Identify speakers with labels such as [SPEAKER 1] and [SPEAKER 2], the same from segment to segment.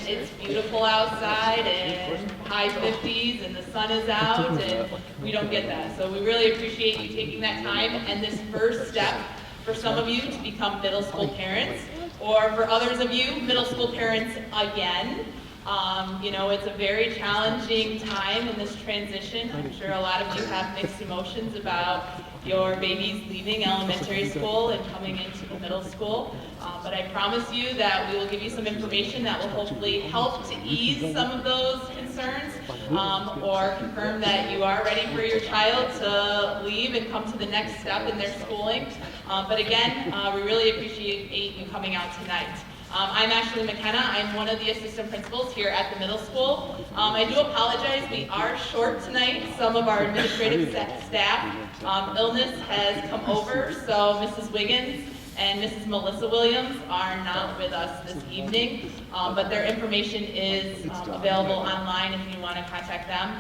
[SPEAKER 1] it's beautiful outside and high 50s and the sun is out, and we don't get that. So we really appreciate you taking that time and this first step for some of you to become middle school parents, or for others of you, middle school parents again. It's a very challenging time in this transition. I'm sure a lot of you have mixed emotions about your babies leaving elementary school and coming into the middle school. But I promise you that we will give you some information that will hopefully help to ease some of those concerns, or confirm that you are ready for your child to leave and come to the next step in their schooling. But again, we really appreciate you coming out tonight. I'm Ashley McKenna. I'm one of the assistant principals here at the middle school. I do apologize, we are short tonight. Some of our administrative staff illness has come over, so Mrs. Wiggins and Mrs. Melissa Williams are not with us this evening, but their information is available online if you want to contact them.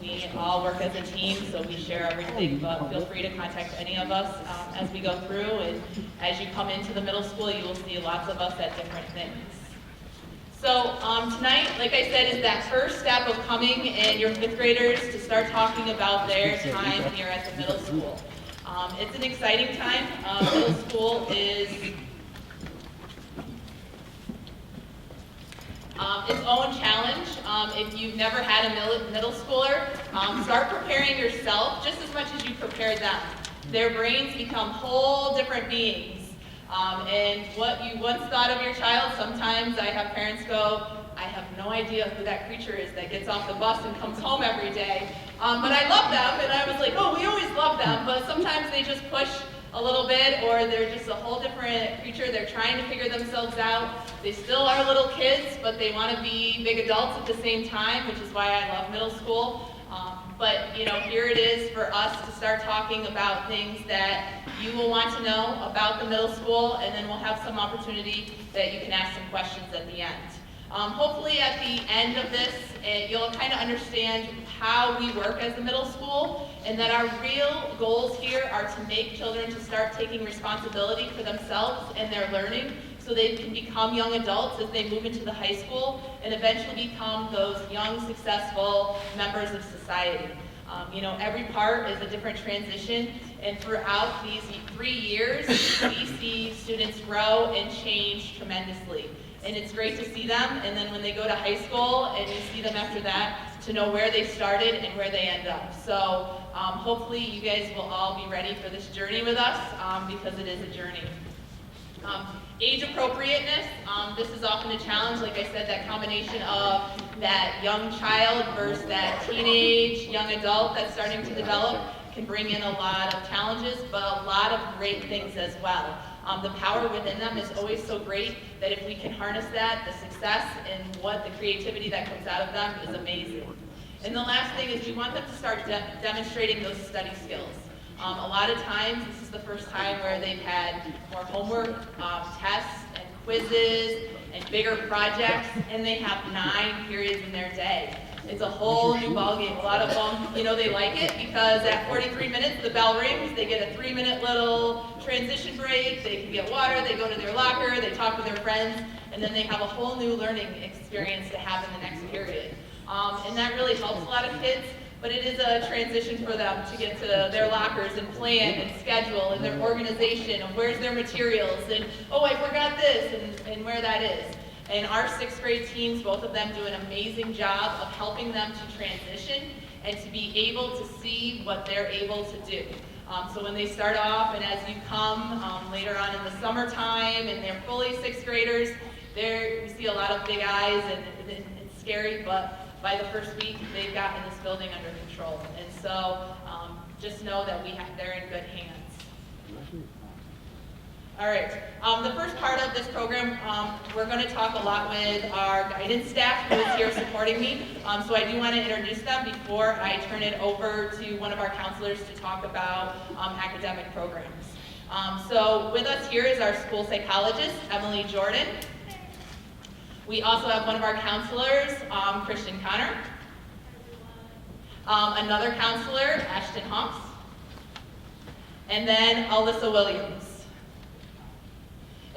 [SPEAKER 1] We all work as a team, so we share everything, but feel free to contact any of us as we go through, and as you come into the middle school, you will see lots of us at different things. So tonight, like I said, is that first step of coming and your fifth graders to start talking about their time here at the middle school. It's an exciting time. Middle school is its own challenge. If you've never had a middle schooler, start preparing yourself just as much as you prepare them. Their brains become whole different beings. And what you once thought of your child, sometimes I have parents go, I have no idea who that creature is that gets off the bus and comes home every day. But I love them, and I was like, oh, we always love them, but sometimes they just push a little bit, or they're just a whole different creature. They're trying to figure themselves out. They still are little kids, but they want to be big adults at the same time, which is why I love middle school. But here it is for us to start talking about things that you will want to know about the middle school, and then we'll have some opportunity that you can ask some questions at the end. Hopefully at the end of this, you'll kind of understand how we work as the middle school, and that our real goals here are to make children to start taking responsibility for themselves and their learning, so they can become young adults as they move into the high school and eventually become those young, successful members of society. Every part is a different transition, and throughout these 3 years, we see students grow and change tremendously. And it's great to see them, and then when they go to high school and you see them after that, to know where they started and where they end up. So hopefully you guys will all be ready for this journey with us, because it is a journey. Age appropriateness, this is often a challenge. Like I said, that combination of that young child versus that teenage young adult that's starting to develop can bring in a lot of challenges, but a lot of great things as well. The power within them is always so great that if we can harness that, the success and what the creativity that comes out of them is amazing. And the last thing is we want them to start demonstrating those study skills. A lot of times, this is the first time where they've had more homework, tests, and quizzes, and bigger projects, and they have 9 periods in their day. It's a whole new ballgame. A lot of them, they like it because at 43 minutes, the bell rings, they get a 3-minute little transition break, they can get water, they go to their locker, they talk with their friends, and then they have a whole new learning experience to have in the next period. And that really helps a lot of kids, but it is a transition for them to get to their lockers and plan and schedule and their organization of where's their materials and, oh, I forgot this, and where that is. And our 6th grade teams, both of them do an amazing job of helping them to transition and to be able to see what they're able to do. So when they start off, and as you come later on in the summertime, and they're fully 6th graders, you see a lot of big eyes, and it's scary, but by the first week, they've gotten this building under control. And so just know that they're in good hands. All right, the first part of this program, we're going to talk a lot with our guidance staff who is here supporting me. So I do want to introduce them before I turn it over to one of our counselors to talk about academic programs. So with us here is our school psychologist, Emily Jordan. We also have one of our counselors, Christian Connor. Another counselor, Ashton Humps. And then Alyssa Williams.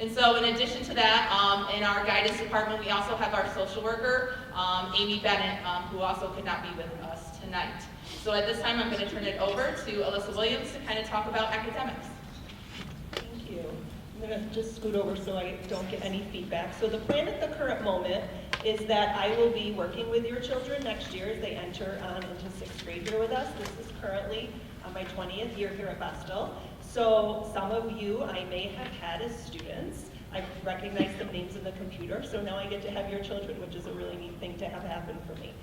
[SPEAKER 1] And so in addition to that, in our guidance department, we also have our social worker, Amy Bennett, who also could not be with us tonight. So at this time, I'm going to turn it over to Alyssa Williams to kind of talk about academics.
[SPEAKER 2] Thank you. I'm going to just scoot over so I don't get any feedback. So the plan at the current moment is that I will be working with your children next year as they enter into 6th grade here with us. This is currently my 20th year here at Vestal. So some of you I may have had as students. I recognize the names in the computer, so now I get to have your children, which is a really neat thing to have happen for me.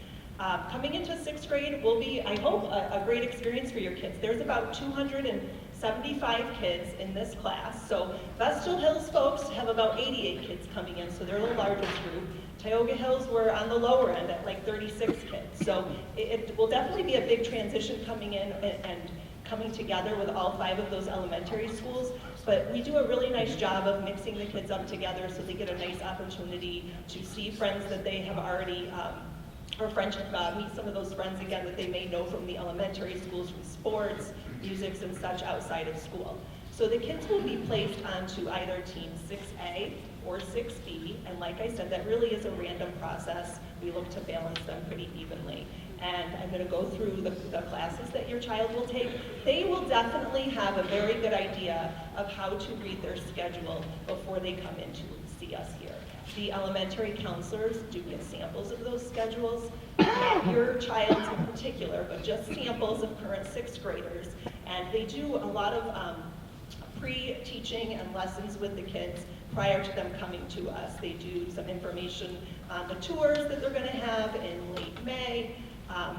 [SPEAKER 2] Coming into 6th grade will be, I hope, a great experience for your kids. There's about 275 kids in this class. So Vestal Hills folks have about 88 kids coming in, so they're the largest group. Tioga Hills, we're on the lower end at like 36 kids. So it will definitely be a big transition coming in and coming together with all 5 of those elementary schools, but we do a really nice job of mixing the kids up together so they get a nice opportunity to see friends that they have already, or friendship, meet some of those friends again that they may know from the elementary schools, from sports, musics, and such outside of school. So the kids will be placed onto either team 6A or 6B, and like I said, that really is a random process. We look to balance them pretty evenly. And I'm going to go through the classes that your child will take. They will definitely have a very good idea of how to read their schedule before they come in to see us here. The elementary counselors do get samples of those schedules, not your child's in particular, but just samples of current 6th graders. And they do a lot of pre-teaching and lessons with the kids prior to them coming to us. They do some information on the tours that they're going to have in late May.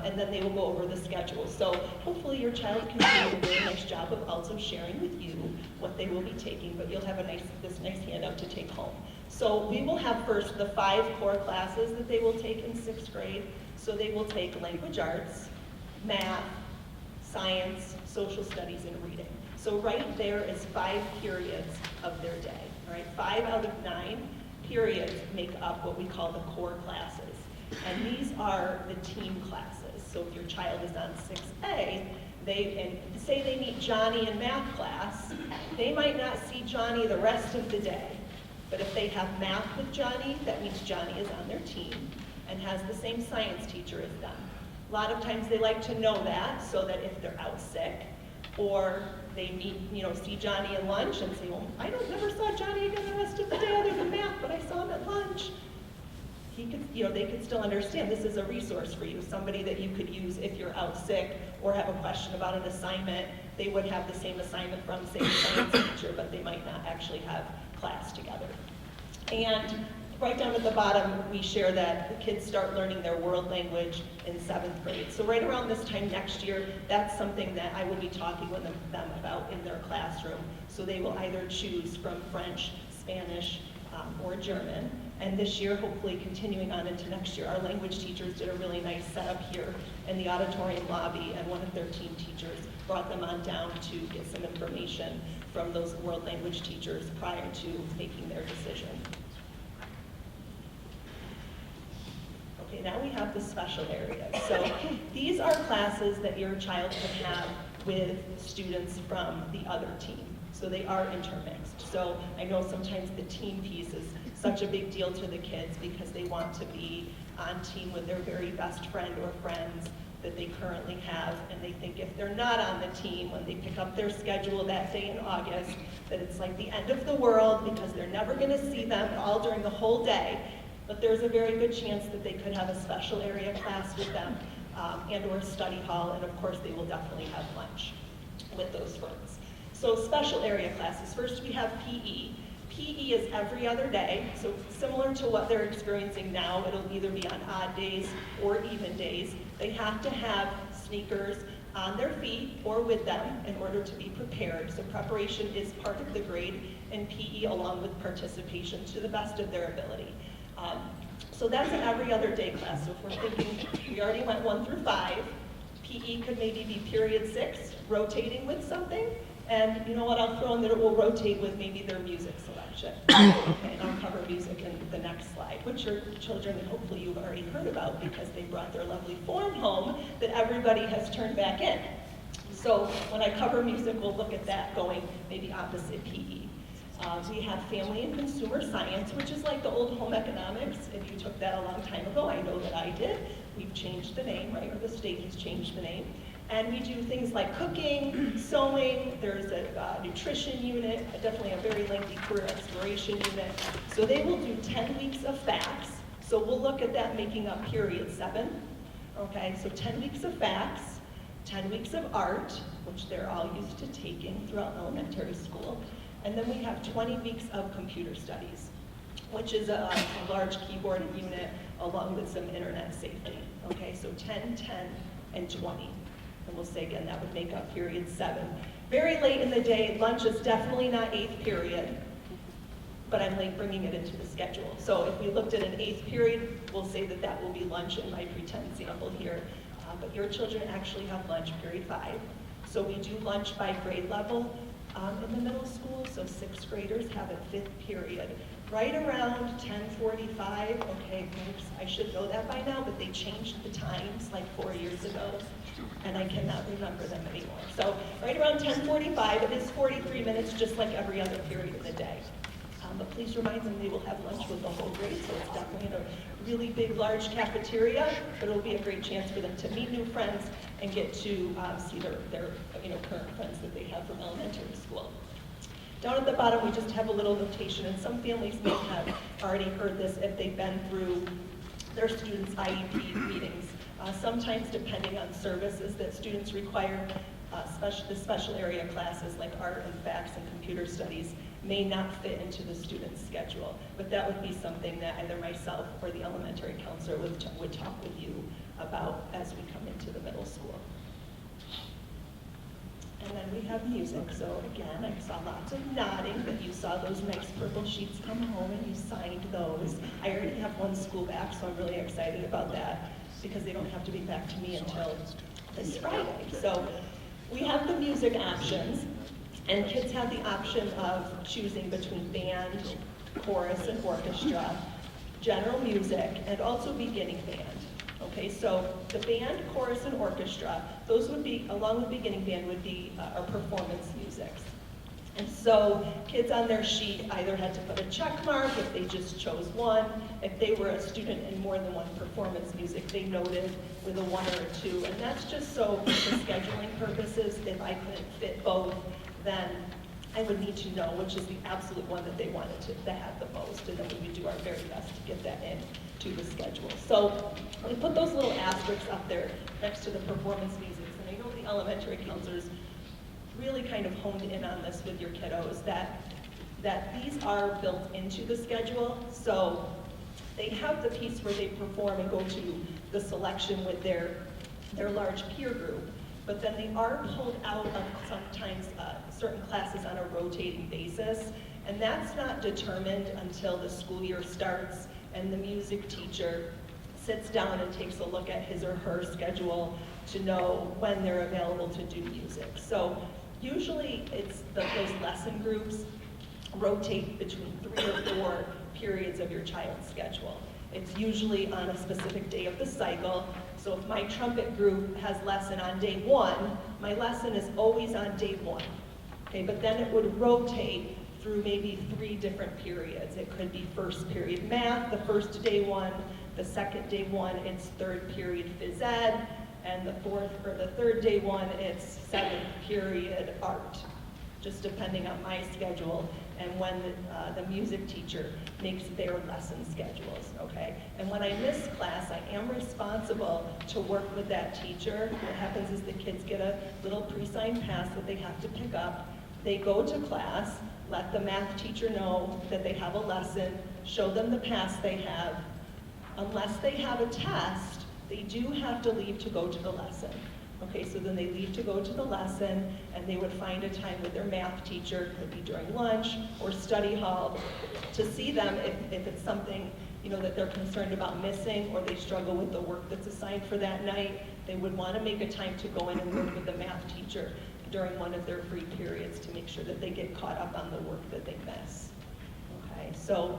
[SPEAKER 2] And then they will go over the schedule. So hopefully your child can do a really nice job of also sharing with you what they will be taking, but you'll have this nice handout to take home. So we will have first the 5 core classes that they will take in 6th grade. So they will take language arts, math, science, social studies, and reading. So right there is 5 periods of their day. All right, 5 out of 9 periods make up what we call the core classes. And these are the team classes. So if your child is on 6A, say they meet Johnny in math class, they might not see Johnny the rest of the day. But if they have math with Johnny, that means Johnny is on their team and has the same science teacher as them. A lot of times they like to know that so that if they're out sick or they meet, see Johnny at lunch and say, well, I never saw Johnny again the rest of the day other than math, but I saw him at lunch. They could still understand this is a resource for you, somebody that you could use if you're out sick or have a question about an assignment. They would have the same assignment from, say, a science teacher, but they might not actually have class together. And right down at the bottom, we share that the kids start learning their world language in 7th grade. So right around this time next year, that's something that I will be talking with them about in their classroom. So they will either choose from French, Spanish, or German. And this year, hopefully continuing on into next year, our language teachers did a really nice setup here in the auditorium lobby, and one of their team teachers brought them on down to get some information from those world language teachers prior to making their decision. Okay, now we have the special areas. So these are classes that your child can have with students from the other team. So they are intermixed. So I know sometimes the team piece is such a big deal to the kids because they want to be on team with their very best friend or friends that they currently have, and they think if they're not on the team when they pick up their schedule that day in August, that it's like the end of the world because they're never going to see them all during the whole day. But there's a very good chance that they could have a special area class with them and or a study hall, and of course they will definitely have lunch with those friends. So special area classes. First we have PE. PE is every other day, so similar to what they're experiencing now, it'll either be on odd days or even days. They have to have sneakers on their feet or with them in order to be prepared. So preparation is part of the grade in PE along with participation to the best of their ability. So that's an every other day class. So if we're thinking, we already went 1 through 5, PE could maybe be period 6, rotating with something. And you know what, I'll throw in that it will rotate with maybe their music selection. Okay, and I'll cover music in the next slide, which your children, hopefully you've already heard about because they brought their lovely form home that everybody has turned back in. So when I cover music, we'll look at that going maybe opposite PE. We have family and consumer science, which is like the old home economics. If you took that a long time ago, I know that I did. We've changed the name, right? Or the state has changed the name. And we do things like cooking, sewing, there's a nutrition unit, definitely a very lengthy career exploration unit. So they will do 10 weeks of facts. So we'll look at that making up period 7. Okay, so 10 weeks of facts, 10 weeks of art, which they're all used to taking throughout elementary school. And then we have 20 weeks of computer studies, which is a large keyboard unit along with some internet safety. Okay, so 10, 10, and 20. And we'll say again, that would make up period 7. Very late in the day, lunch is definitely not 8th period, but I'm late bringing it into the schedule. So if we looked at an 8th period, we'll say that that will be lunch in my pretend example here. But your children actually have lunch period 5. So we do lunch by grade level in the middle school, so 6th graders have a 5th period. Right around 10:45, okay, folks, I should know that by now, but they changed the times like 4 years ago, and I cannot remember them anymore. So right around 10:45, it is 43 minutes, just like every other period of the day. But please remind them they will have lunch with the whole grade, so it's definitely in a really big, large cafeteria, but it'll be a great chance for them to meet new friends and get to see their current friends that they have from elementary school. Down at the bottom, we just have a little notation, and some families may have already heard this if they've been through their students' IEP meetings. Sometimes, depending on services that students require, the special area classes like art and facts and computer studies may not fit into the student's schedule. But that would be something that either myself or the elementary counselor would talk with you about as we come into the middle school. And then we have music. So again, I saw lots of nodding, but you saw those nice purple sheets come home and you signed those. I already have one school back, so I'm really excited about that because they don't have to be back to me until this Friday. So we have the music options, and kids have the option of choosing between band, chorus, and orchestra, general music, and also beginning band. Okay, so the band, chorus, and orchestra, those would be, along with beginning band, would be our performance musics. And so kids on their sheet either had to put a check mark if they just chose one. If they were a student in more than one performance music, they noted with a 1 or a 2. And that's just so for scheduling purposes, if I couldn't fit both, then I would need to know which is the absolute one that they wanted to have the most, and then we would do our very best to get that in to the schedule. So we put those little asterisks up there next to the performance music, and I know the elementary counselors really kind of honed in on this with your kiddos, that these are built into the schedule. So they have the piece where they perform and go to the selection with their large peer group, but then they are pulled out of sometimes certain classes on a rotating basis, and that's not determined until the school year starts and the music teacher sits down and takes a look at his or her schedule to know when they're available to do music. So usually it's those lesson groups rotate between 3 or 4 periods of your child's schedule. It's usually on a specific day of the cycle. So if my trumpet group has lesson on day 1, my lesson is always on day 1. Okay, but then it would rotate through maybe 3 different periods. It could be first period math, the first day 1, the second day 1, it's third period phys ed, and the third day 1, it's 7th period art, just depending on my schedule and when the music teacher makes their lesson schedules, okay? And when I miss class, I am responsible to work with that teacher. What happens is the kids get a little pre-signed pass that they have to pick up. They go to class, let the math teacher know that they have a lesson, show them the pass they have. Unless they have a test, they do have to leave to go to the lesson. Okay, so then they leave to go to the lesson, and they would find a time with their math teacher, could be during lunch or study hall, to see them if it's something that they're concerned about missing, or they struggle with the work that's assigned for that night. They would want to make a time to go in and work with the math teacher during one of their free periods to make sure that they get caught up on the work that they miss. Okay, so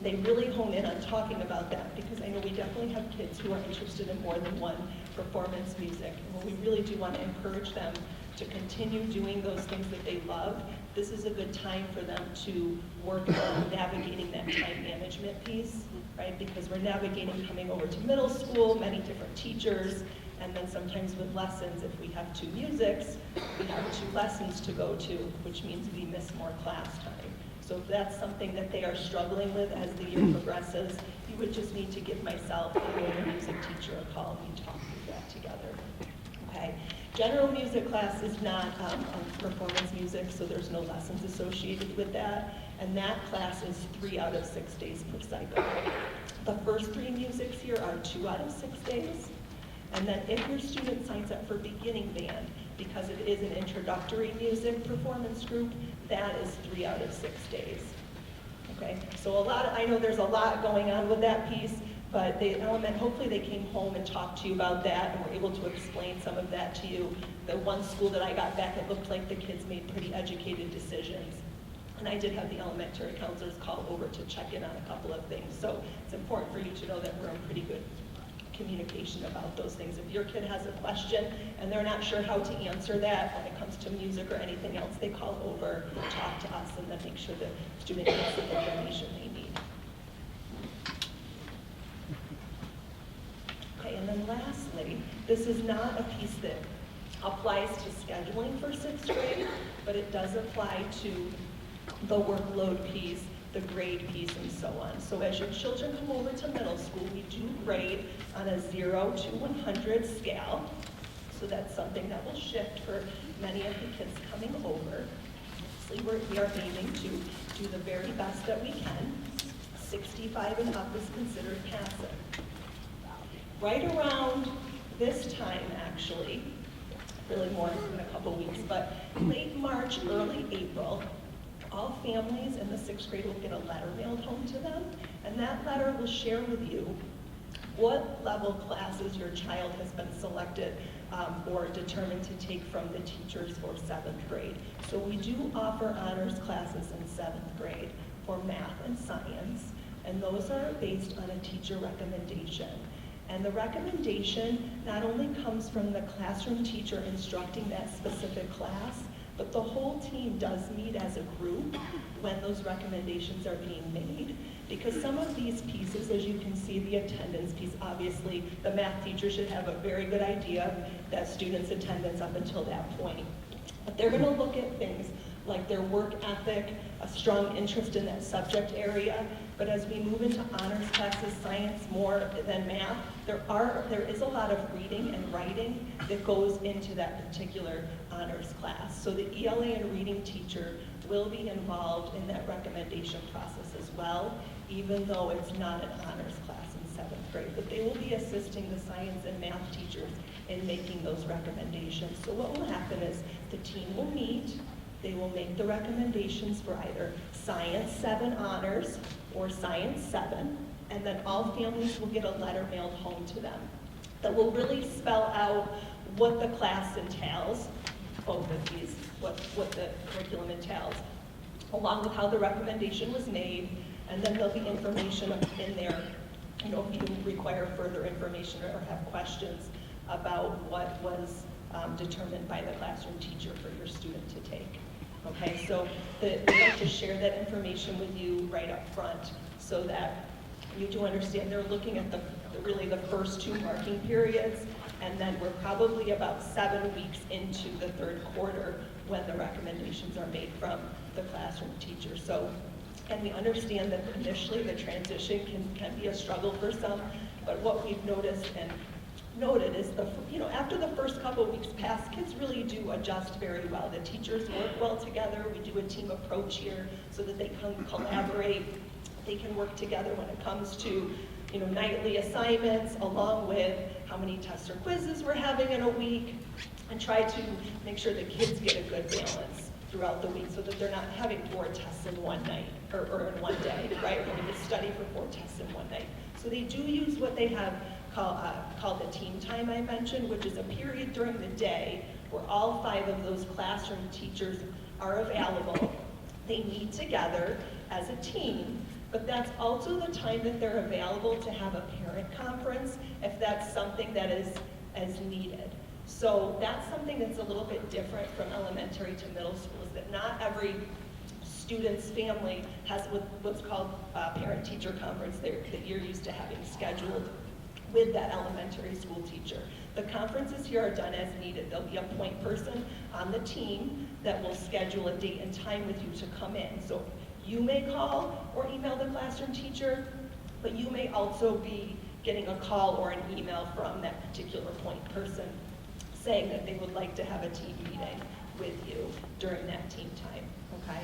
[SPEAKER 2] they really hone in on talking about that, because I know we definitely have kids who are interested in more than one performance music. And we really do want to encourage them to continue doing those things that they love, this is a good time for them to work on navigating that time management piece, right? Because we're navigating coming over to middle school, many different teachers, and then sometimes with lessons, if we have 2 musics, we have 2 lessons to go to, which means we miss more class time. So if that's something that they are struggling with as the year progresses, you would just need to give myself or your music teacher a call and we talk through that together. Okay. General music class is not performance music, so there's no lessons associated with that. And that class is 3 out of 6 days per cycle. The first 3 musics here are 2 out of 6 days. And then if your student signs up for beginning band, because it is an introductory music performance group, that is 3 out of 6 days. Okay, so I know there's a lot going on with that piece, but hopefully they came home and talked to you about that and were able to explain some of that to you. The one school that I got back, it looked like the kids made pretty educated decisions. And I did have the elementary counselors call over to check in on a couple of things. So it's important for you to know that we're in pretty good communication about those things. If your kid has a question and they're not sure how to answer that when it comes to music or anything else, they call over, talk to us, and then make sure the student gets the information they need. Okay, and then lastly, this is not a piece that applies to scheduling for 6th grade, but it does apply to the workload piece, the grade piece, and so on. So as your children come over to middle school, we do grade on a 0 to 100 scale. So that's something that will shift for many of the kids coming over. So we are aiming to do the very best that we can. 65 and up is considered passing. Right around this time, actually, really more in a couple weeks, but late March, early April, all families in the 6th grade will get a letter mailed home to them, and that letter will share with you what level classes your child has been selected or determined to take from the teachers for 7th grade. So we do offer honors classes in 7th grade for math and science, and those are based on a teacher recommendation. And the recommendation not only comes from the classroom teacher instructing that specific class, but the whole team does meet as a group when those recommendations are being made. Because some of these pieces, as you can see, the attendance piece, obviously the math teacher should have a very good idea of that student's attendance up until that point. But they're gonna look at things like their work ethic, a strong interest in that subject area. But as we move into honors classes, science more than math, there is a lot of reading and writing that goes into that particular honors class. So the ELA and reading teacher will be involved in that recommendation process as well, even though it's not an honors class in 7th grade. But they will be assisting the science and math teachers in making those recommendations. So what will happen is the team will meet, they will make the recommendations for either Science 7 honors or Science 7, and then all families will get a letter mailed home to them that will really spell out what the class entails, both of these, what the curriculum entails, along with how the recommendation was made, and then there'll be information in there, if you require further information or have questions about what was determined by the classroom teacher for your student to take. Okay, so we'd like to share that information with you right up front so that you do understand they're looking at really the first 2 marking periods, and then we're probably about 7 weeks into the 3rd quarter when the recommendations are made from the classroom teacher. So, and we understand that initially the transition can be a struggle for some, but what we've noticed and noted is after the first couple of weeks pass, kids really do adjust very well. The teachers work well together. We do a team approach here so that they can collaborate. They can work together when it comes to nightly assignments, along with how many tests or quizzes we're having in a week, and try to make sure the kids get a good balance throughout the week so that they're not having 4 tests in one night or in one day, right? We're going to study for 4 tests in one night. So they do use what they have called the team time I mentioned, which is a period during the day where all 5 of those classroom teachers are available. They meet together as a team, but that's also the time that they're available to have a parent conference if that's something that is as needed. So that's something that's a little bit different from elementary to middle school, is that not every student's family has what's called a parent-teacher conference that you're used to having scheduled with that elementary school teacher. The conferences here are done as needed. There'll be a point person on the team that will schedule a date and time with you to come in. So you may call or email the classroom teacher, but you may also be getting a call or an email from that particular point person saying that they would like to have a team meeting with you during that team time, okay?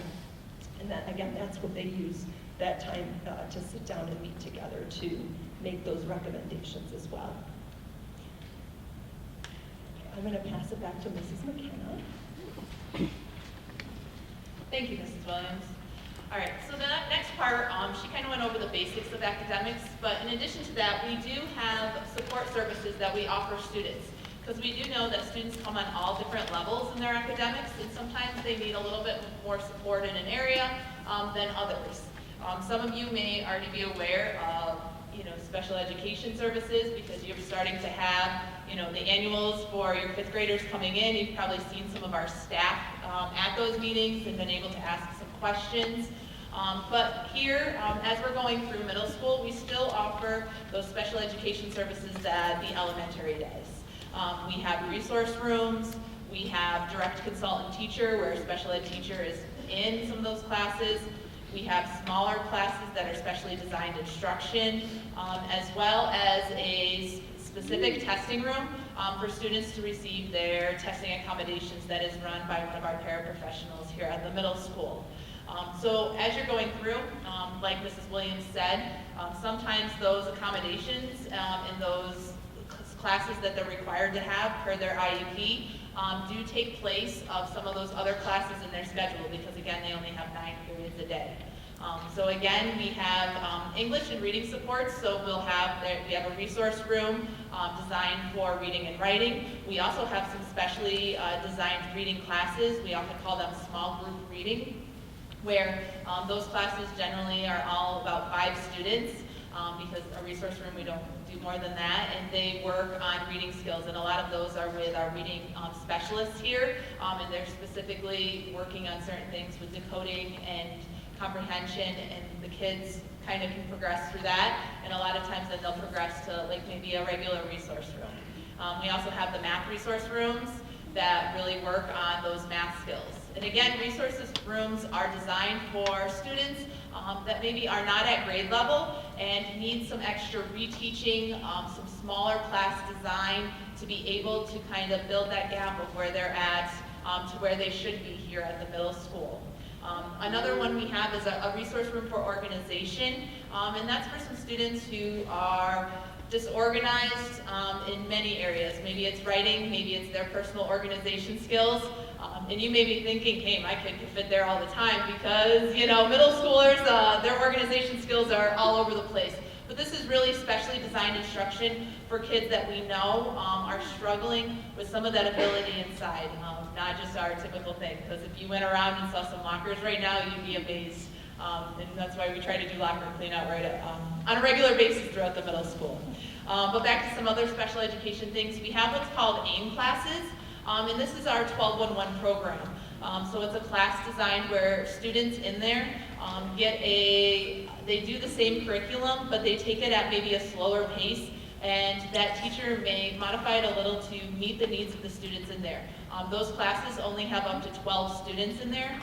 [SPEAKER 2] And that, again, that's what they use that time to sit down and meet together to make those recommendations as well. I'm going to pass it back to Mrs. McKenna.
[SPEAKER 1] Thank you, Mrs. Williams. All right, so the next part, she kind of went over the basics of academics, but in addition to that, we do have support services that we offer students, because we do know that students come on all different levels in their academics, and sometimes they need a little bit more support in an area than others. Some of you may already be aware of special education services, because you're starting to have the annuals for your fifth graders coming in. You've probably seen some of our staff at those meetings and been able to ask some questions. But here, as we're going through middle school, we still offer those special education services that the elementary does. We have resource rooms, we have direct consultant teacher, where a special ed teacher is in some of those classes. We have smaller classes that are specially designed instruction, as well as a specific testing room for students to receive their testing accommodations that is run by one of our paraprofessionals here at the middle school. So as you're going through, like Mrs. Williams said, sometimes those accommodations in those classes that they're required to have per their IEP do take place of some of those other classes in their schedule, because again, they only have 9 periods a day. So again, we have English and reading supports, so we have a resource room designed for reading and writing. We also have some specially designed reading classes. We often call them small group reading, where those classes generally are all about 5 students, because a resource room, we don't do more than that, and they work on reading skills, and a lot of those are with our reading specialists here, and they're specifically working on certain things with decoding and comprehension, and the kids kind of can progress through that, and a lot of times then they'll progress to like maybe a regular resource room. We also have the math resource rooms that really work on those math skills. And again, resources rooms are designed for students that maybe are not at grade level and need some extra reteaching, some smaller class design to be able to kind of build that gap of where they're at to where they should be here at the middle school. Another one we have is a resource room for organization, and that's for some students who are disorganized in many areas. Maybe it's writing, maybe it's their personal organization skills, and you may be thinking, hey, my kid could fit there all the time, because middle schoolers, their organization skills are all over the place. But this is really specially designed instruction for kids that we know are struggling with some of that ability inside, not just our typical thing. Because if you went around and saw some lockers right now, you'd be amazed. And that's why we try to do locker clean out on a regular basis throughout the middle school. But back to some other special education things, we have what's called AIM classes, and this is our 12-1-1 program. So it's a class designed where students in there they do the same curriculum, but they take it at maybe a slower pace, and that teacher may modify it a little to meet the needs of the students in there. Those classes only have up to 12 students in there.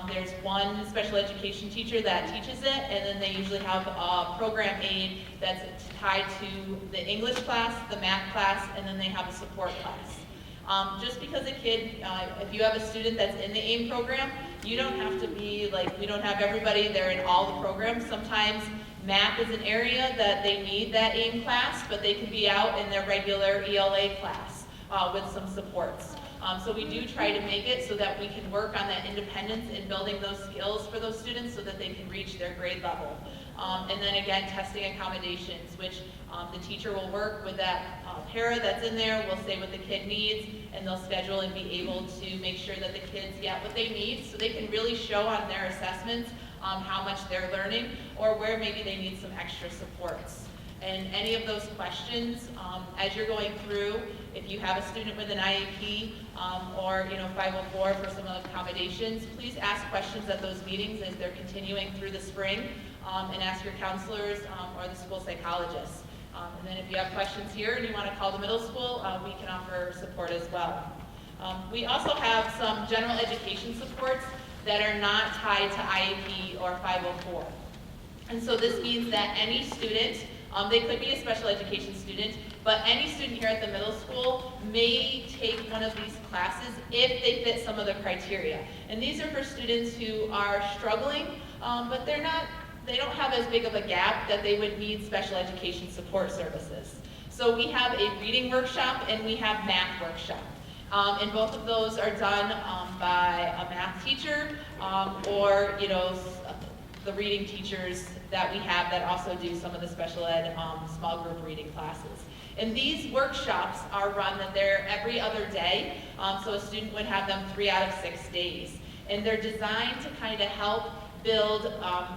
[SPEAKER 1] There's one special education teacher that teaches it, and then they usually have a program aide that's tied to the English class, the math class, and then they have a support class. Just because a kid, if you have a student that's in the AIM program, you don't have to be we don't have everybody there in all the programs. Sometimes math is an area that they need that AIM class, but they can be out in their regular ELA class with some supports. So we do try to make it so that we can work on that independence in building those skills for those students so that they can reach their grade level. And then again, testing accommodations, which the teacher will work with that para that's in there, will say what the kid needs, and they'll schedule and be able to make sure that the kids get what they need so they can really show on their assessments how much they're learning or where maybe they need some extra supports. And any of those questions, as you're going through, if you have a student with an IEP or 504 for some accommodations, please ask questions at those meetings as they're continuing through the spring, and ask your counselors or the school psychologists. And then if you have questions here and you want to call the middle school, we can offer support as well. We also have some general education supports that are not tied to IEP or 504. And so this means that any student, they could be a special education student, but any student here at the middle school may take one of these classes if they fit some of the criteria. And these are for students who are struggling, but they don't have as big of a gap that they would need special education support services. So we have a reading workshop and we have math workshop. And both of those are done by a math teacher or the reading teachers that we have that also do some of the special ed small group reading classes. And these workshops are run that they're every other day, so a student would have them 3 out of 6 days. And they're designed to kind of help build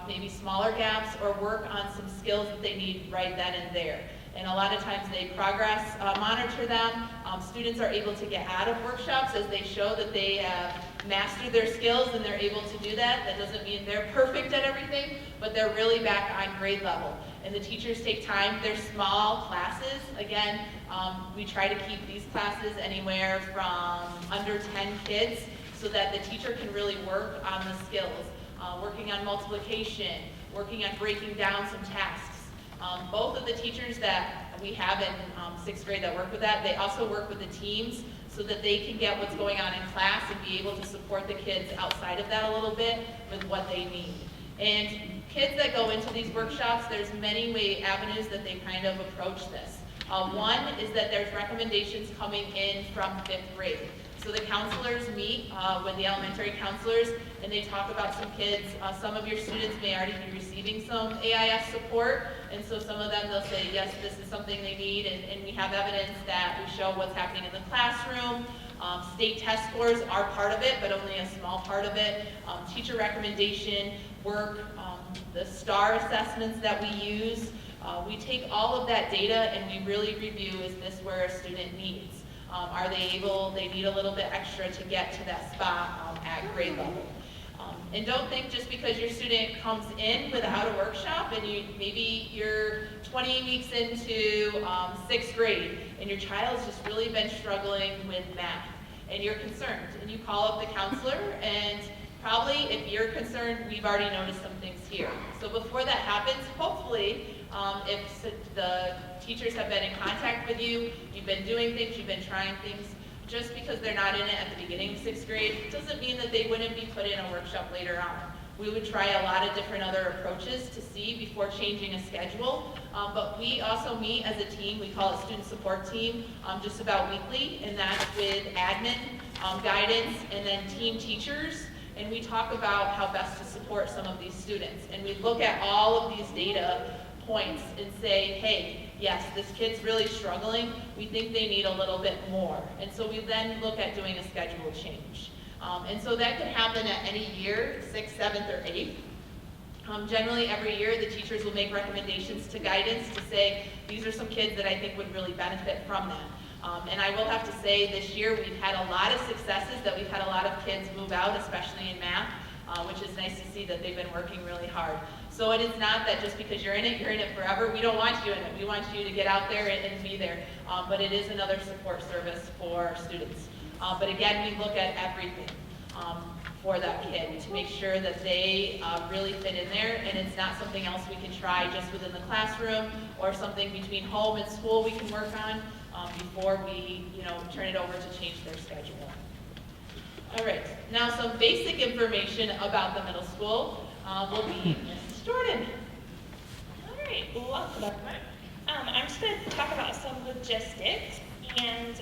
[SPEAKER 1] maybe smaller gaps or work on some skills that they need right then and there. And a lot of times they progress monitor them. Students are able to get out of workshops as they show that they have mastered their skills and they're able to do that. That doesn't mean they're perfect at everything, but they're really back on grade level. And the teachers take time. They're small classes. Again, we try to keep these classes anywhere from under 10 kids so that the teacher can really work on the skills, working on multiplication, working on breaking down some tasks. Both of the teachers that we have in 6th grade that work with that, they also work with the teams so that they can get what's going on in class and be able to support the kids outside of that a little bit with what they need. And kids that go into these workshops, there's many avenues that they kind of approach this. One is that there's recommendations coming in from 5th grade. So the counselors meet with the elementary counselors and they talk about some kids. Some of your students may already be receiving some AIS support, and so some of them they'll say, yes, this is something they need, and we have evidence that we show what's happening in the classroom. State test scores are part of it, but only a small part of it. Teacher recommendation work, the STAR assessments that we use. We take all of that data and we really review, is this where a student needs? Are they need a little bit extra to get to that spot at grade level. And don't think just because your student comes in without a workshop and maybe you're 20 weeks into 6th grade and your child's just really been struggling with math and you're concerned and you call up the counselor, and probably if you're concerned, we've already noticed some things here. So before that happens, hopefully, if the teachers have been in contact with you, you've been doing things, you've been trying things, just because they're not in it at the beginning of 6th grade doesn't mean that they wouldn't be put in a workshop later on. We would try a lot of different other approaches to see before changing a schedule, but we also meet as a team. We call it student support team, just about weekly, and that's with admin, guidance, and then team teachers. And we talk about how best to support some of these students. And we look at all of these data points and say, hey, yes, this kid's really struggling. We think they need a little bit more. And so we then look at doing a schedule change. And so that can happen at any year, 6th, 7th, or 8th. Generally, every year, the teachers will make recommendations to guidance to say, these are some kids that I think would really benefit from that. And I will have to say this year we've had a lot of successes, that we've had a lot of kids move out, especially in math, which is nice to see that they've been working really hard. So it is not that just because you're in it forever. We don't want you in it. We want you to get out there and be there. But it is another support service for students. But again, we look at everything for that kid to make sure that they really fit in there, and it's not something else we can try just within the classroom or something between home and school we can work on before we turn it over to change their schedule. All right, now some basic information about the middle school will be Mrs. Jordan.
[SPEAKER 3] All right, welcome. I'm just going to talk about some logistics, and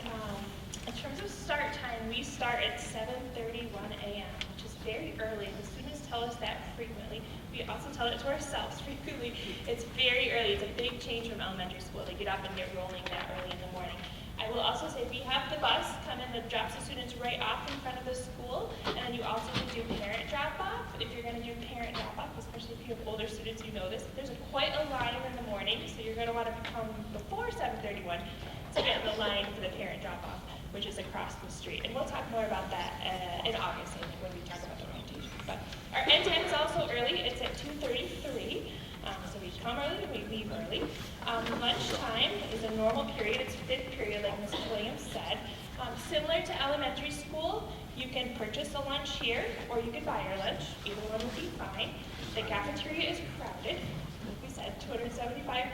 [SPEAKER 3] in terms of start time, we start at 7:31 a.m., which is very early. The students tell us that frequently. We also tell it to ourselves frequently. It's very early. It's a big change from elementary school to get up and get rolling that early in the morning. I I will also say we have the bus come in that drops the students right off in front of the school, and then you also can do parent drop-off. If you're going to do parent drop-off, especially if you have older students, you know this, there's quite a line in the morning, so you're going to want to come before 7:31 to get in the line for the parent drop-off, which is across the street. And we'll talk more about that in August when we talk about the orientation. But our end time is also early. It's at 2:33. So we come early and we leave early. Lunchtime is a normal period. It's fifth period, like Mrs. Williams said. Similar to elementary school, you can purchase a lunch here, or you can buy your lunch. Either one will be fine. The cafeteria is crowded. Like we said, 275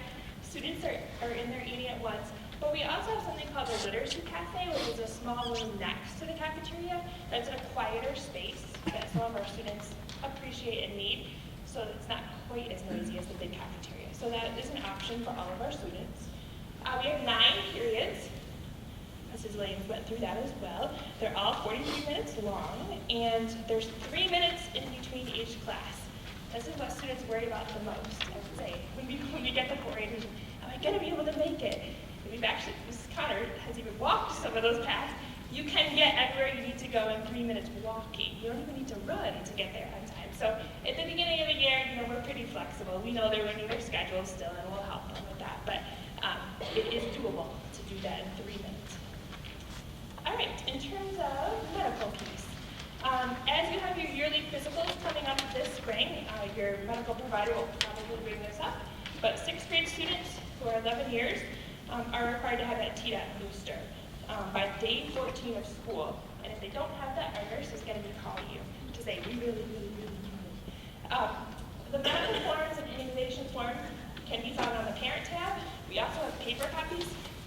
[SPEAKER 3] students are in there eating at once. But we also have something called the Literacy Cafe, which is a small room next to the cafeteria. That's in a quieter space that some of our students appreciate and need. So it's not quite as noisy as the big cafeteria. So that is an option for all of our students. We have 9 periods. Mrs. Williams went through that as well. They're all 43 minutes long, and there's 3 minutes in between each class. This is what students worry about the most, I would say, when we get the orientation. Am I going to be able to make it? And we've actually, Mrs. Connor has even walked some of those paths. You can get everywhere you need to go in 3 minutes walking. You don't even need to run to get there on time. So at the beginning of the year, we're pretty flexible. We know they're running their schedules still, and we'll help them with that. But it is doable to do that in 3 minutes. All right, in terms of medical piece, as you have your yearly physicals coming up this spring, your medical provider will probably bring this up, but 6th grade students who are 11 years are required to have that Tdap booster by day 14 of school. And if they don't have that, our nurse is going to be calling you to say, we really need it. The medical forms and immunization forms can be found on the parent tab. We also have paper copies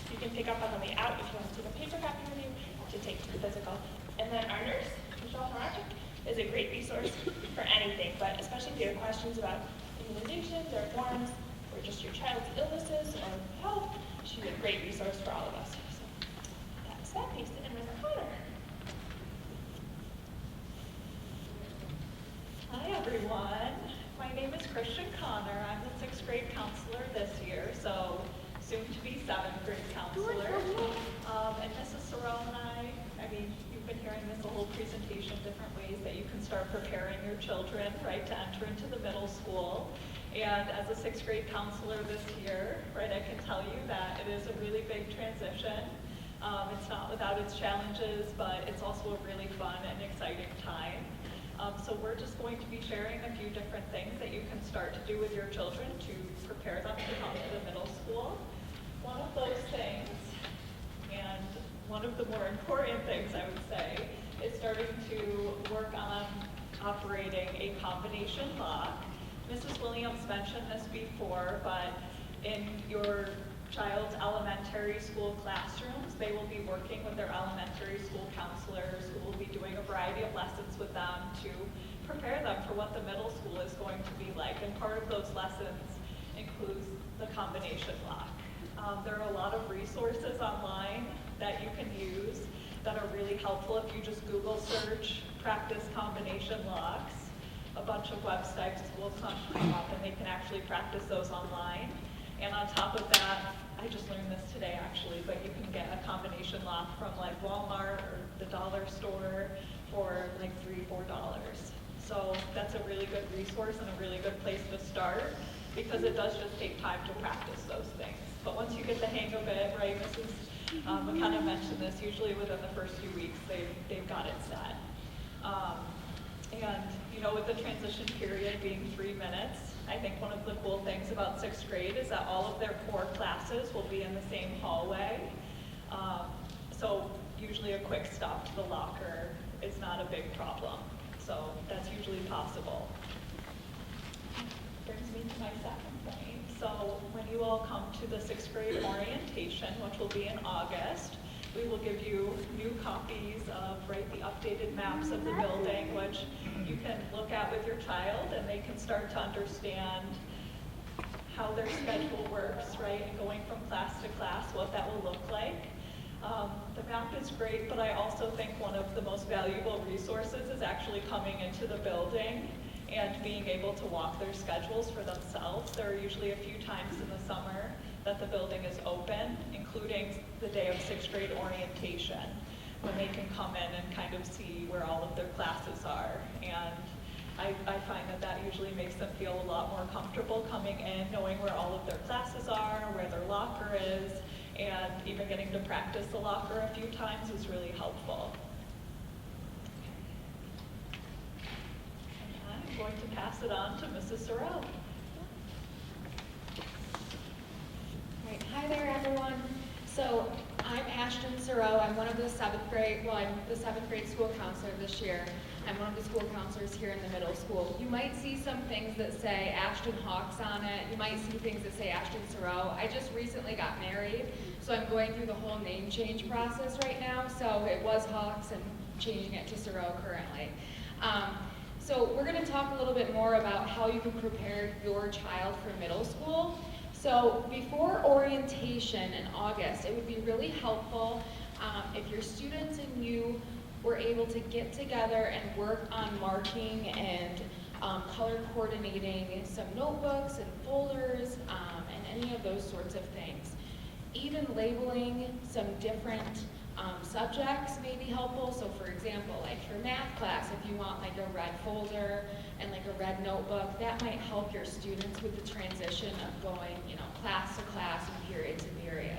[SPEAKER 3] you can pick up on the way out if you want to take a paper copy with you to take to the physical. And then our nurse, Michelle Horacic, is a great resource for anything, but especially if you have questions about immunizations or forms or just your child's illnesses or health, she's a great resource for all of us. So that's that piece. And Ms. Connor.
[SPEAKER 4] Hi everyone, my name is Christian Connor. I'm the 6th grade counselor this year, so soon to be 7th grade counselor. And Mrs. Sorrell and I mean, you've been hearing this the whole presentation, different ways that you can start preparing your children, right, to enter into the middle school. And as a 6th grade counselor this year, right, I can tell you that it is a really big transition. It's not without its challenges, but it's also a really fun and exciting time. So we're just going to be sharing a few different things that you can start to do with your children to prepare them to come to the middle school. One of those things, and one of the more important things I would say, is starting to work on operating a combination lock. Mrs. Williams mentioned this before, but in your child's elementary school classrooms, they will be working with their elementary school counselors who will be doing a variety of lessons with them to prepare them for what the middle school is going to be like. And part of those lessons includes the combination lock. There are a lot of resources online that you can use that are really helpful. If you just Google search practice combination locks, a bunch of websites will come up and they can actually practice those online. And on top of that, I just learned this today actually, but you can get a combination lock from like Walmart or the dollar store for like $3-4. So that's a really good resource and a really good place to start because it does just take time to practice those things. But once you get the hang of it, right, Mrs. McKenna mentioned this, usually within the first few weeks they've got it set. And with the transition period being 3 minutes, I think one of the cool things about 6th grade is that all of their core classes will be in the same hallway. So usually a quick stop to the locker is not a big problem. So that's usually possible. Brings me to my second point. So when you all come to the 6th grade orientation, which will be in August, we will give you new copies of, the updated maps of the building, which you can look at with your child and they can start to understand how their schedule works, right? And going from class to class, what that will look like. The map is great, but I also think one of the most valuable resources is actually coming into the building and being able to walk their schedules for themselves. There are usually a few times in the summer that the building is open, including the the day of sixth grade orientation, when they can come in and kind of see where all of their classes are. And I find that that usually makes them feel a lot more comfortable coming in, knowing where all of their classes are, where their locker is, and even getting to practice the locker a few times is really helpful. And I'm going to pass it on to Mrs. Sorrell.
[SPEAKER 5] Right. Hi there, everyone. So I'm Ashton Sorrell. I'm one of the seventh grade school counselor this year. I'm one of the school counselors here in the middle school. You might see some things that say Ashton Hawks on it. You might see things that say Ashton Sorrell. I just recently got married, so I'm going through the whole name change process right now. So it was Hawks and changing it to Sorrell currently. So we're going to talk a little bit more about how you can prepare your child for middle school. So before orientation in August, it would be really helpful if your students and you were able to get together and work on marking and color coordinating some notebooks and folders and any of those sorts of things. Even labeling some different subjects may be helpful. So for example, like for math class, if you want like a red folder and like a red notebook, that might help your students with the transition of going, class to class and period to period.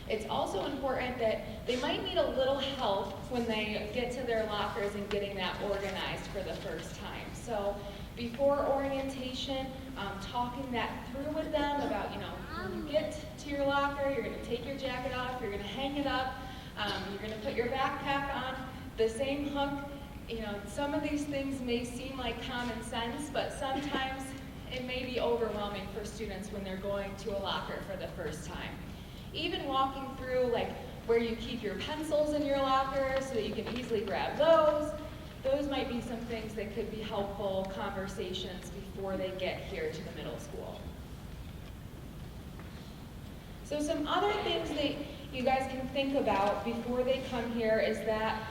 [SPEAKER 5] It's also important that they might need a little help when they get to their lockers and getting that organized for the first time. So before orientation, talking that through with them about, when you get to your locker, you're going to take your jacket off, you're going to hang it up, you're going to put your backpack on the same hook. Some of these things may seem like common sense, but sometimes it may be overwhelming for students when they're going to a locker for the first time. Even walking through like where you keep your pencils in your locker so that you can easily grab those might be some things that could be helpful conversations before they get here to the middle school. So some other things that you guys can think about before they come here is that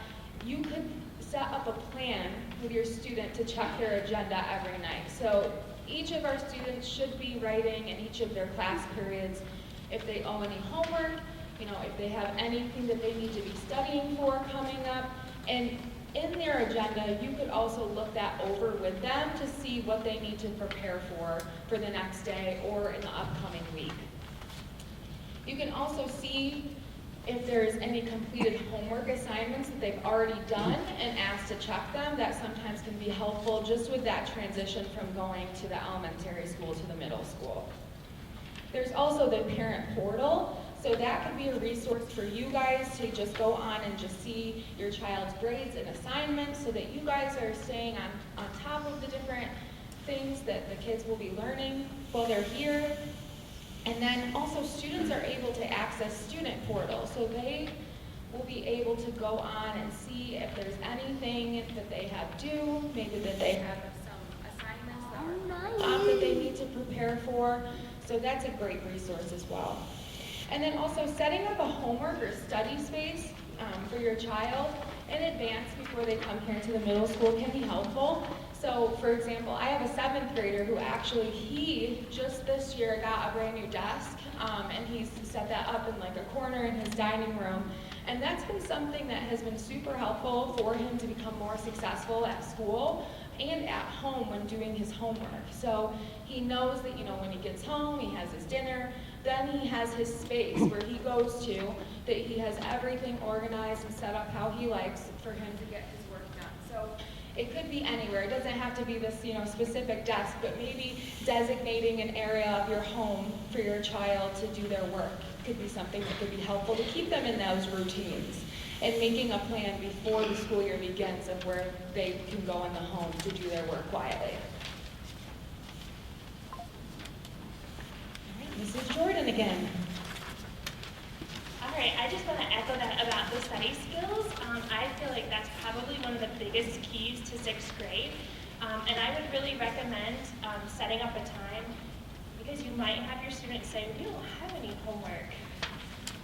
[SPEAKER 5] you could set up a plan with your student to check their agenda every night. So each of our students should be writing in each of their class periods if they owe any homework, if they have anything that they need to be studying for coming up. And in their agenda, you could also look that over with them to see what they need to prepare for the next day or in the upcoming week. You can also see if there's any completed homework assignments that they've already done and ask to check them. That sometimes can be helpful just with that transition from going to the elementary school to the middle school. There's also the parent portal. So that could be a resource for you guys to just go on and just see your child's grades and assignments so that you guys are staying on top of the different things that the kids will be learning while they're here. And then also students are able to access student portal. So they will be able to go on and see if there's anything that they have due, maybe that they have some assignments that they need to prepare for. So that's a great resource as well. And then also setting up a homework or study space for your child in advance before they come here to the middle school can be helpful. So for example, I have a 7th grader who actually, he just this year got a brand new desk and he's set that up in like a corner in his dining room. And that's been something that has been super helpful for him to become more successful at school and at home when doing his homework. So he knows that, when he gets home, he has his dinner, then he has his space where he goes to, that he has everything organized and set up how he likes for him to get his work done. So it could be anywhere. It doesn't have to be this, specific desk, but maybe designating an area of your home for your child to do their work could be something that could be helpful to keep them in those routines. And making a plan before the school year begins of where they can go in the home to do their work quietly. All right, Mrs. Jordan again.
[SPEAKER 3] All right, I just want to echo that about the study skills. I feel like that's probably one of the biggest keys to 6th grade. And I would really recommend setting up a time because you might have your students say, we don't have any homework.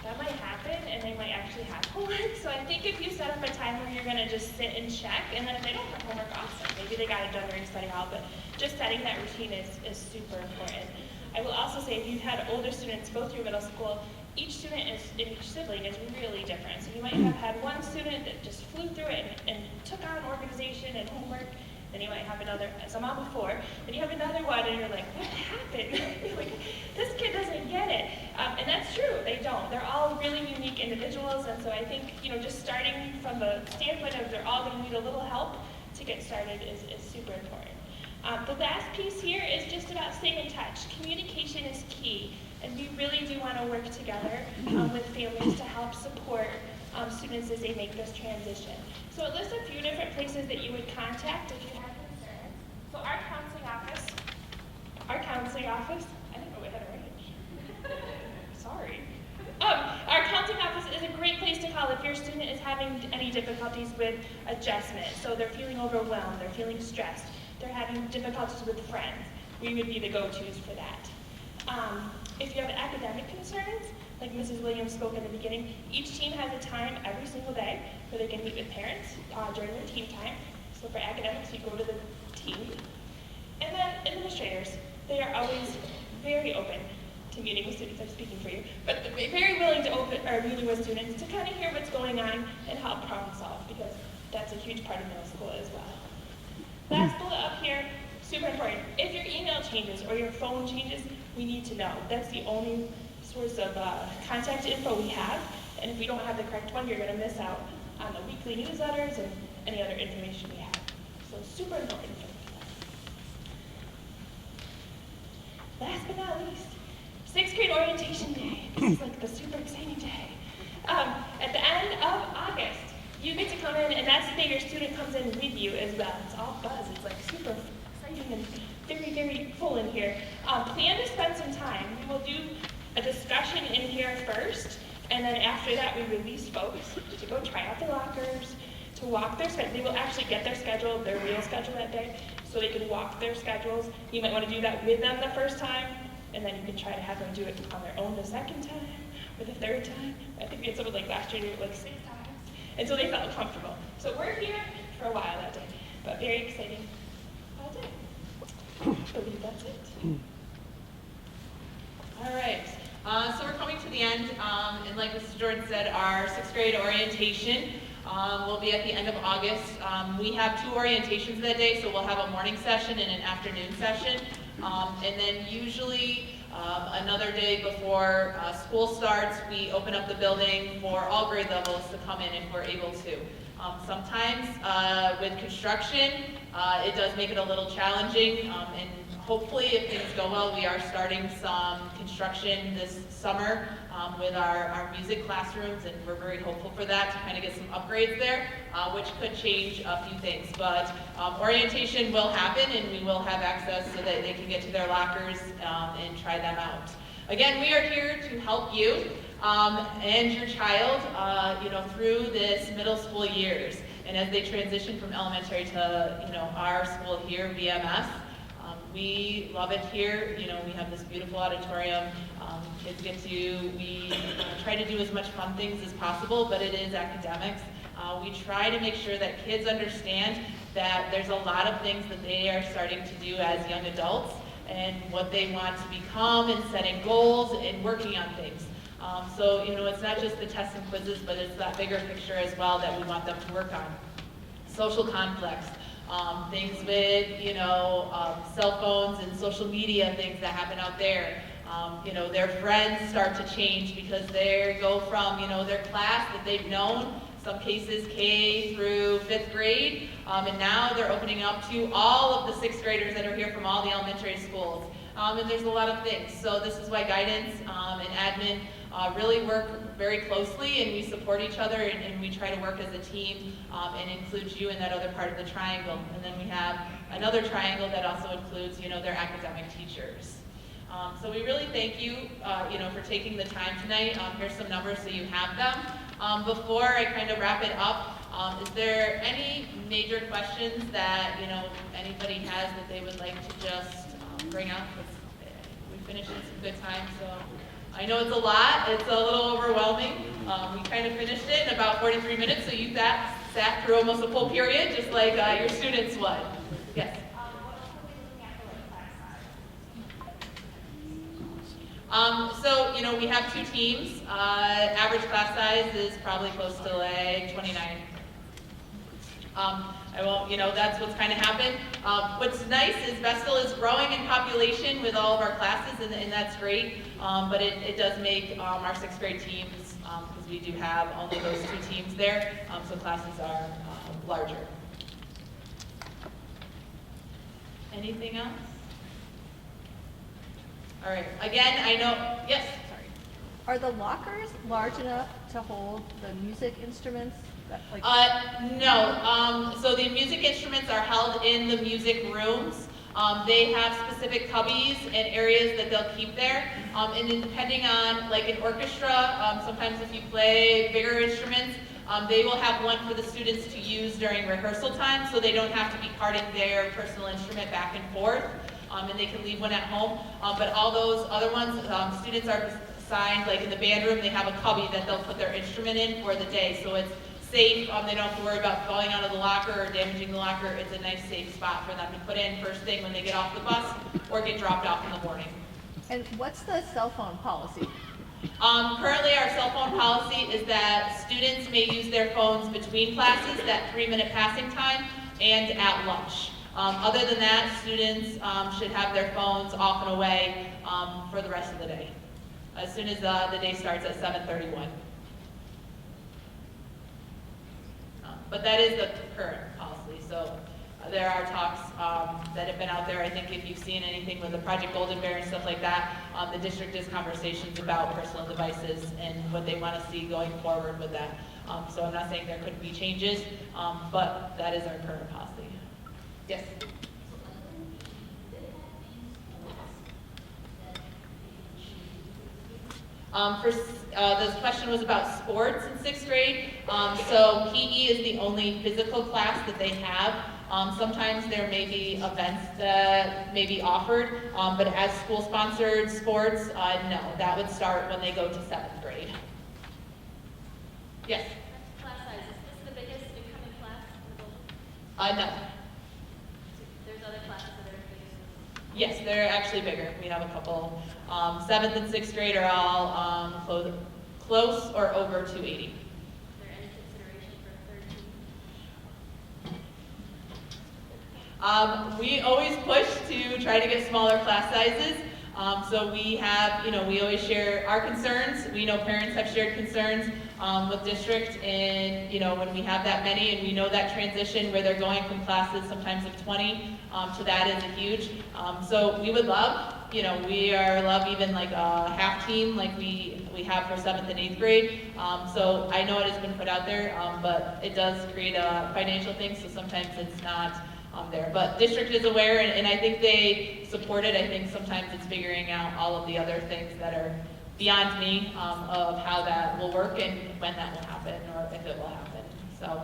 [SPEAKER 3] That might happen, and they might actually have homework. So I think if you set up a time where you're going to just sit and check, and then if they don't have homework, awesome. Maybe they got it done during study hall, but just setting that routine is super important. I will also say, if you've had older students go through middle school, each sibling is really different. So you might have had one student that just flew through it and took on organization and homework. Then you might have another, as a mom before, then you have another one and you're like, what happened? You're like, this kid doesn't get it. And that's true, they don't. They're all really unique individuals, and so I think, just starting from the standpoint of they're all gonna need a little help to get started is super important. The last piece here is just about staying in touch. Communication is key, and we really do wanna work together with families to help support students as they make this transition. So it lists a few different places that you would contact if you have concerns. So our counseling office, I didn't know we had a range. Sorry. Our counseling office is a great place to call if your student is having any difficulties with adjustment. So they're feeling overwhelmed, they're feeling stressed, they're having difficulties with friends. We would be the go-tos for that. If you have academic concerns, like Mrs. Williams spoke in the beginning, each team has a time every single day where they can meet with parents during their team time. So for academics, you go to the team. And then administrators, they are always very open to meeting with students. I'm speaking for you, but they're very willing to meeting with students to kind of hear what's going on and help problem solve, because that's a huge part of middle school as well. Last bullet up here, super important. If your email changes or your phone changes, we need to know. That's the only source of contact info we have, and if we don't have the correct one, you're going to miss out on the weekly newsletters and any other information we have. So super important. Last but not least, 6th grade orientation day. This is like the super exciting day. At the end of August, you get to come in, and that's the day your student comes in with you as well. It's all buzz. It's like super exciting and very, very full in here. Plan to spend some time. We will do a discussion in here first, and then after that we release folks to go try out the lockers, to walk their schedule. They will actually get their schedule, their real schedule that day, so they can walk their schedules. You might want to do that with them the first time, and then you can try to have them do it on their own the second time, or the third time. I think we had someone like last year do it like 6 times, and so they felt comfortable. So we're here for a while that day, but very exciting day. I believe that's it.
[SPEAKER 1] All right, so we're coming to the end, and like Mrs. Jordan said, our 6th grade orientation will be at the end of August. We have 2 orientations that day, so we'll have a morning session and an afternoon session, and then usually another day before school starts, we open up the building for all grade levels to come in if we're able to. Sometimes with construction, it does make it a little challenging, and hopefully, if things go well, we are starting some construction this summer with our music classrooms, and we're very hopeful for that to kind of get some upgrades there, which could change a few things. But orientation will happen, and we will have access so that they can get to their lockers and try them out. Again, we are here to help you and your child, through this middle school years, and as they transition from elementary to, our school here, VMS. We love it here. We have this beautiful auditorium. Kids we try to do as much fun things as possible, but it is academics. We try to make sure that kids understand that there's a lot of things that they are starting to do as young adults and what they want to become, and setting goals and working on things. So, it's not just the tests and quizzes, but it's that bigger picture as well that we want them to work on. Social conflicts. Things with, cell phones and social media, things that happen out there. Their friends start to change because they go from, their class that they've known, some cases K through 5th grade, and now they're opening up to all of the 6th graders that are here from all the elementary schools. And there's a lot of things. So this is why guidance and admin really work very closely, and we support each other, and we try to work as a team and include you in that other part of the triangle. And then we have another triangle that also includes, their academic teachers. So we really thank you, for taking the time tonight. Here's some numbers so you have them. Before I kind of wrap it up, is there any major questions that, anybody has that they would like to just bring up? We finished in some good time, so. I know it's a lot, it's a little overwhelming. We kind of finished it in about 43 minutes, so you sat through almost a full period, just like your students would. Yes? So, we have 2 teams. Average class size is probably close to like 29. I won't, that's what's kind of happened. What's nice is Vestal is growing in population with all of our classes, and that's great. But it does make our 6th grade teams, because we do have only those 2 teams there, so classes are larger. Anything else? All right, again, I know, yes, sorry.
[SPEAKER 6] Are the lockers large enough to hold the music instruments?
[SPEAKER 1] No, so the music instruments are held in the music rooms. They have specific cubbies and areas that they'll keep there. And then depending on, like an orchestra, sometimes if you play bigger instruments, they will have one for the students to use during rehearsal time, so they don't have to be carting their personal instrument back and forth, and they can leave one at home. But all those other ones, students are assigned, like in the band room, they have a cubby that they'll put their instrument in for the day, so it's safe. They don't have to worry about falling out of the locker or damaging the locker. It's a nice, safe spot for them to put in first thing when they get off the bus or get dropped off in the morning.
[SPEAKER 6] And what's the cell phone policy?
[SPEAKER 1] Currently, our cell phone policy is that students may use their phones between classes, that 3-minute passing time, and at lunch. Other than that, students should have their phones off and away for the rest of the day, as soon as the day starts at 7:31. But that is the current policy, so there are talks that have been out there. I think if you've seen anything with the Project Golden Bear and stuff like that, the district has conversations about personal devices and what they want to see going forward with that. So I'm not saying there couldn't be changes, but that is our current policy. Yes? This question was about sports in 6th grade. So PE is the only physical class that they have. Sometimes there may be events that may be offered, but as school-sponsored sports, no, that would start when they go to 7th grade. Yes?
[SPEAKER 7] Class size, is this the biggest incoming class in the building?
[SPEAKER 1] No.
[SPEAKER 7] There's other classes that are bigger?
[SPEAKER 1] Yes, they're actually bigger. We have a couple. 7th and 6th grade are all close or over 280.
[SPEAKER 7] Is there any consideration for a 13?
[SPEAKER 1] We always push to try to get smaller class sizes. So we have, we always share our concerns. We know parents have shared concerns with district, and when we have that many, and we know that transition where they're going from classes sometimes of 20 to that is huge. So we would love, we love even like a half team like we have for 7th and 8th grade. So I know it has been put out there, but it does create a financial thing, so sometimes it's not there. But district is aware, and I think they support it. I think sometimes it's figuring out all of the other things that are beyond me of how that will work and when that will happen or if it will happen. So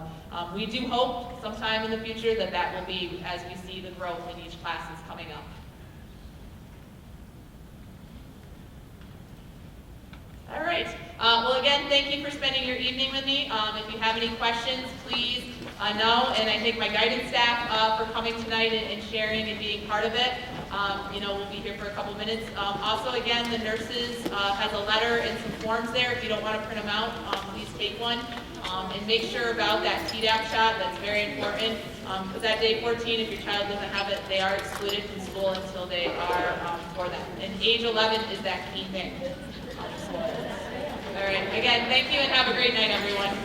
[SPEAKER 1] we do hope sometime in the future that will be as we see the growth in each class is coming up. All right. Well, again, thank you for spending your evening with me. If you have any questions, please know. And I thank my guidance staff for coming tonight and sharing and being part of it. We'll be here for a couple minutes. Also, again, the nurses has a letter and some forms there. If you don't want to print them out, please take one. And make sure about that Tdap shot. That's very important. Because at day 14, if your child doesn't have it, they are excluded from school until they are for that. And age 11 is that key thing. All right. Again, thank you and have a great night, everyone.